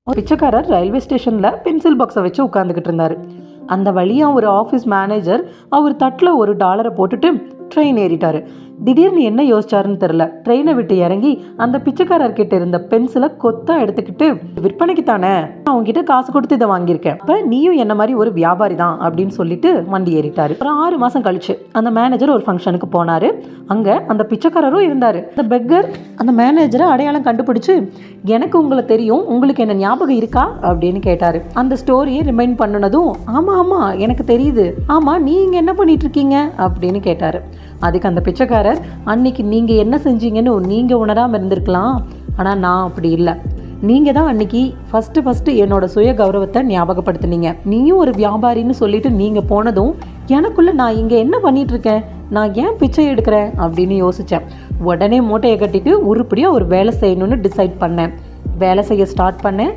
ஒரு பிச்சைக்காரர் ரயில்வே ஸ்டேஷனில் பென்சில் பாக்ஸை வச்சு உட்காந்துக்கிட்டு இருந்தார். அந்த வழியாக ஒரு ஆஃபீஸ் மேனேஜர் அவர் தட்டில் $1 போட்டுட்டு ட்ரெயின் ஏறிட்டார். திடீர்னு என்ன யோசிச்சாருன்னு தெரில, ட்ரெயினை விட்டு இறங்கி அந்த பிச்சைக்காரர்கிட்ட இருந்த பென்சிலை கொத்தா எடுத்துக்கிட்டு, விற்பனைக்கு தானே, அவங்ககிட்ட காசு கொடுத்து இதை வாங்கியிருக்கேன், இப்போ நீயும் என்ன மாதிரி ஒரு வியாபாரி தான் அப்படின்னு சொல்லிட்டு வண்டி ஏறிட்டாரு. அப்புறம் 6 மாதம் கழிச்சு அந்த மேனேஜர் ஒரு ஃபங்க்ஷனுக்கு போனார். அங்கே அந்த பிச்சைக்காரரும் இருந்தார். அந்த பெக்கர் அந்த மேனேஜரை அடையாளம் கண்டுபிடிச்சு, எனக்கு உங்களை தெரியும், உங்களுக்கு என்ன ஞாபகம் இருக்கா அப்படின்னு கேட்டார். அந்த ஸ்டோரியை ரிமைண்ட் பண்ணினதும், ஆமாம் எனக்கு தெரியுது, ஆமாம் நீங்கள் என்ன பண்ணிட்டு இருக்கீங்க அப்படின்னு கேட்டார். அதுக்கு அந்த பிச்சைக்காரர், அன்னைக்கு நீங்கள் என்ன செஞ்சீங்கன்னு நீங்கள் உணராமல் இருந்திருக்கலாம், ஆனால் நான் அப்படி இல்லை, நீங்கள் தான் அன்னைக்கு ஃபஸ்ட்டு என்னோட சுய கௌரவத்தை ஞாபகப்படுத்தினீங்க. நீயும் ஒரு வியாபாரின்னு சொல்லிட்டு நீங்கள் போனதும் எனக்குள்ளே நான் இங்கே என்ன பண்ணிகிட்ருக்கேன், நான் ஏன் பிச்சை எடுக்கிறேன் அப்படின்னு யோசித்தேன். உடனே மூட்டையை கட்டிட்டு உருப்படியாக ஒரு வேலை செய்யணும்னு டிசைட் பண்ணேன். வேலை செய்ய ஸ்டார்ட் பண்ணேன்.